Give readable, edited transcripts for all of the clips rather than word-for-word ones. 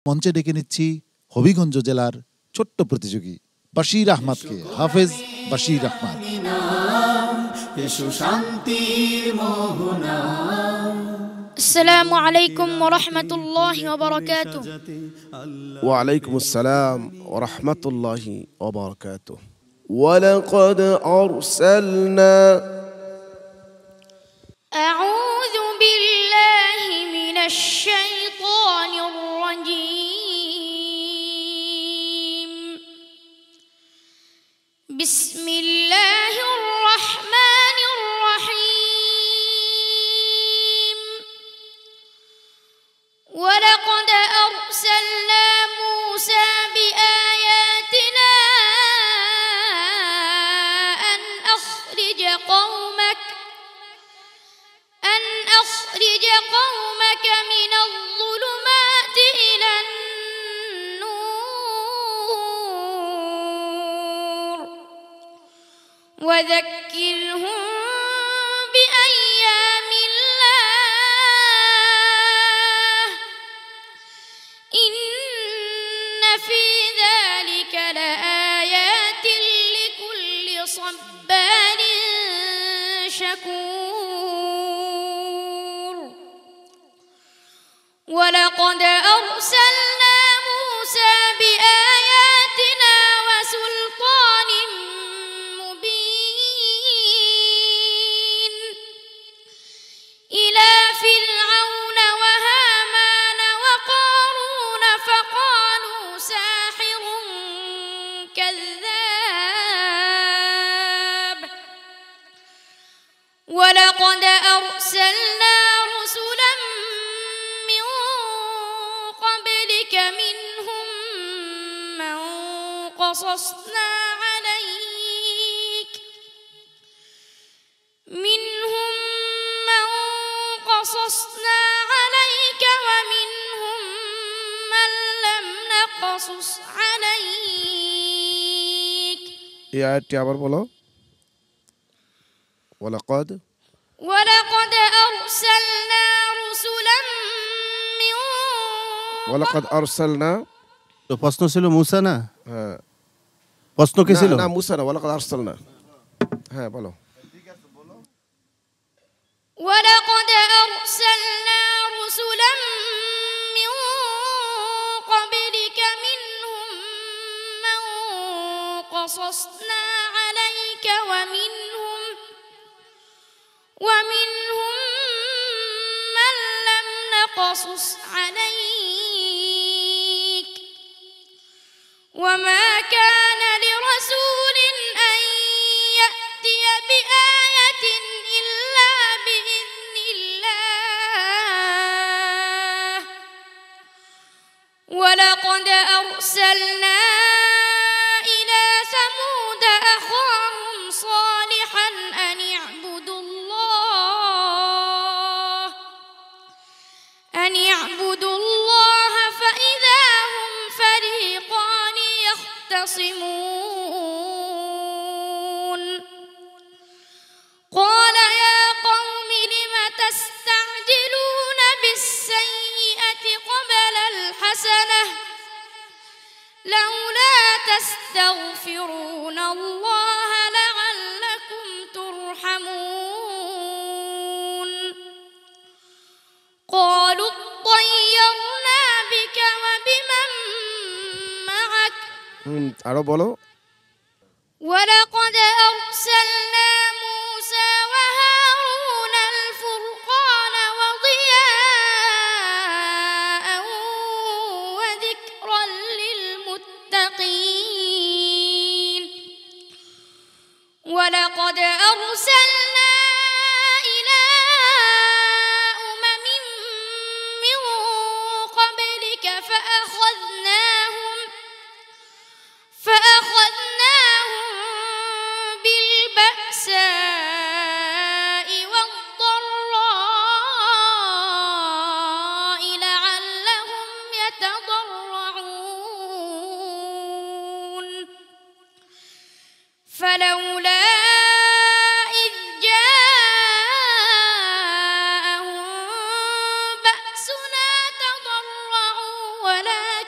মঞ্চে ডেকে নিচ্ছি হবিগঞ্জ জেলার ছোট্ট প্রতিযোগী বশির আহমদকে। হাফেজ বশির আহমদ। السلام عليكم ورحمة الله وبركاته. وعليكم السلام ورحمة الله وبركاته. ولقد أرسلنا. أعوذ بالله من الشيطان الرجيم. بسم الله الرحمن الرحيم. ولقد أرسلنا موسى بآياتنا أن أخرج قومك من الظلمات إلى النور وذكرهم بأيام الله إن في ذلك لآيات لكل صبار شكور. ولقد أرسلنا موسى بآياتنا وسلطان مبين إلى فرعون وهامان وقارون فقالوا ساحر كذاب. ولقد أرسلنا رسلا من قبلك منهم من قصصنا عليك ومنهم من لم نقصص عليك. এই আয়াতটি আবার বলো। ولقد أرسلنا رسلا من ولقد أرسلنا। তো প্রশ্ন ছিল মুসা না? হ্যাঁ, প্রশ্ন কি ছিল? না মুসা না, ولقد أرسلنا। হ্যাঁ বলো। ولقد أرسلنا رسلا من قبلك منهم من قصصنا عليك ومنهم من لم نقصص عليك. وما كان لرسول أن يأتي بآية إلا بإذن الله. ولقد أرسلنا إلى ثمود أخاهم صالحا أن اعبدوا الله فإذا هم فريقان يختصمون. قال يا قوم لم تستعجلون بالسيئة قبل الحسنة لولا تستغفرون الله لعلكم ترحمون. قالوا اطيرنا بك وبمن معك. আরো বলো। ولقد أرسلنا موسى وهارون الفرقان وضياء وذكرا للمتقين. ولقد أرسلنا إلى أمم من قبلك فأخذناهم بالبأساء والضراء لعلهم يتضرعون. فلولا إذ جاءهم بأسنا تضرعوا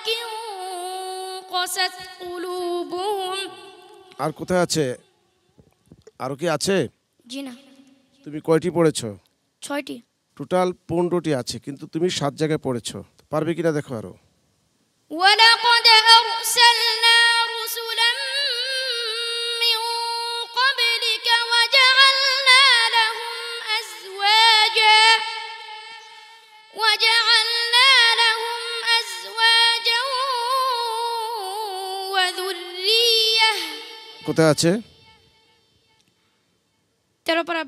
ولكن قست قلوبهم আর কোথায় আছে? আরো কি আছে? জি না, তুমি কয়টি পড়েছো? 6টি। টোটাল 15টি আছে, কিন্তু তুমি 7 জায়গায় পড়েছো। পারবে কিনা দেখো আরো। ولقد أرسلنا رسلا من قبلك وجعلنا لهم أزواجا وذرية। কোথায় আছে? 13 পারা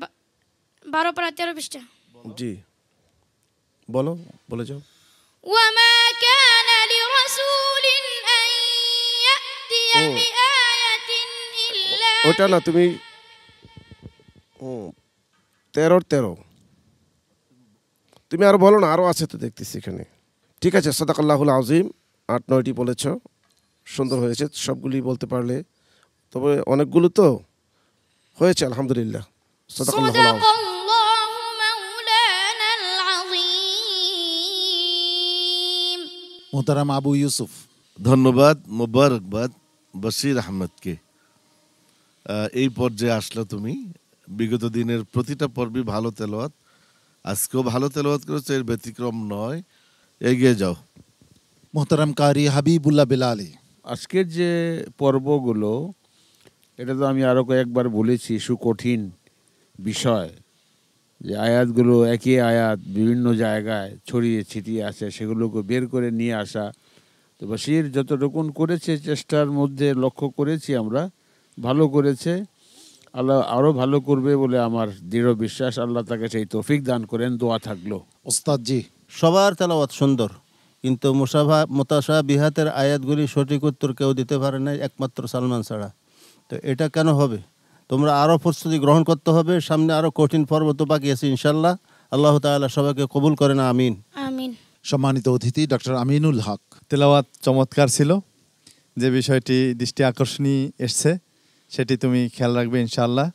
12 পারা 13 পৃষ্ঠা। জি বলো, বলে যাও। وما كان لرسول أن يأتي بآية إلا ওটা না, তুমি 13 তুমি আরো বলো না, আরো আছে তো দেখতেছি এখানে। ঠিক আছে, সাদাকাল্লাহুল আযীম। 8-9টি বলেছো, সুন্দর হয়েছে সবগুলি বলতে পারলে। তবে অনেকগুলো তো হয়েছে, আলহামদুলিল্লাহ। সাদাকাল্লাহুল صدق আযীম। الله مولانا العظيم। মোহতারাম আবু ইউসুফ, ধন্যবাদ, মোবারকবাদ বশির আহমেদকে। এই পর্যায়ে আসলো তুমি। বিগত দিনের প্রতিটা পর্বই ভালো তেলাওয়াত, আজকেও ভালো তেলাওয়াত করেছো, এর ব্যতিক্রম নয়। এগিয়ে যাও। মোহতারাম কারি হাবিবুল্লাহ বেলালি। আজকের যে পর্বগুলো, এটা তো আমি আরও কয়েকবার বলেছি, সুকঠিন বিষয়। যে আয়াতগুলো একই আয়াত বিভিন্ন জায়গায় ছড়িয়ে ছিটিয়ে আছে, সেগুলোকে বের করে নিয়ে আসা। তো বশির যতটুকুন করেছে চেষ্টার মধ্যে লক্ষ্য করেছি আমরা, ভালো করেছে। আল্লাহ আরও ভালো করবে বলে আমার দৃঢ় বিশ্বাস। আল্লাহ তাকে সেই তৌফিক দান করেন, দোয়া থাকলো। ওস্তাদ জি, সবার তেলাওয়াত সুন্দর, কিন্তু মুতাশাবিহাতের আয়াতগুলি সঠিক উত্তর কেউ দিতে পারে না, একমাত্র সালমান ছাড়া। তো এটা কেন হবে? তোমরা আরও প্রস্তুতি গ্রহণ করতে হবে, সামনে আরও কঠিন পর্ব তো বাকি আছে ইনশাল্লাহ। আল্লাহ তাআলা সবাইকে কবুল করেন, আমিন। আমিন। সম্মানিত অতিথি ডক্টর আমিনুল হক। তেলাওয়াত চমৎকার ছিল। যে বিষয়টি দৃষ্টি আকর্ষণীয় এসছে সেটি তুমি খেয়াল রাখবে ইনশাআল্লাহ।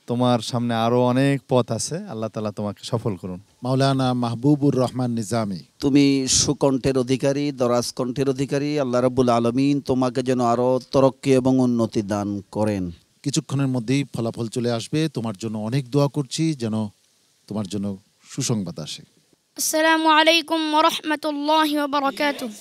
তোমার সামনে আরও অনেক পথ আছে, আল্লাহ তাআলা তোমাকে সফল করুন। মাওলানা মাহবুবুর রহমান নিজামী, তুমি সুকণ্ঠের অধিকারী, দরাজ কণ্ঠের অধিকারী। আল্লাহ রাব্বুল আলামিন তোমাকে যেন আরো তরক্কি এবং উন্নতি দান করেন। কিছুক্ষণের মধ্যেই ফলাফল চলে আসবে। তোমার জন্য অনেক দোয়া করছি যেন তোমার জন্য সুসংবাদ আসে। আসসালামু আলাইকুম ওয়া রাহমাতুল্লাহি ওয়া বারাকাতুহু।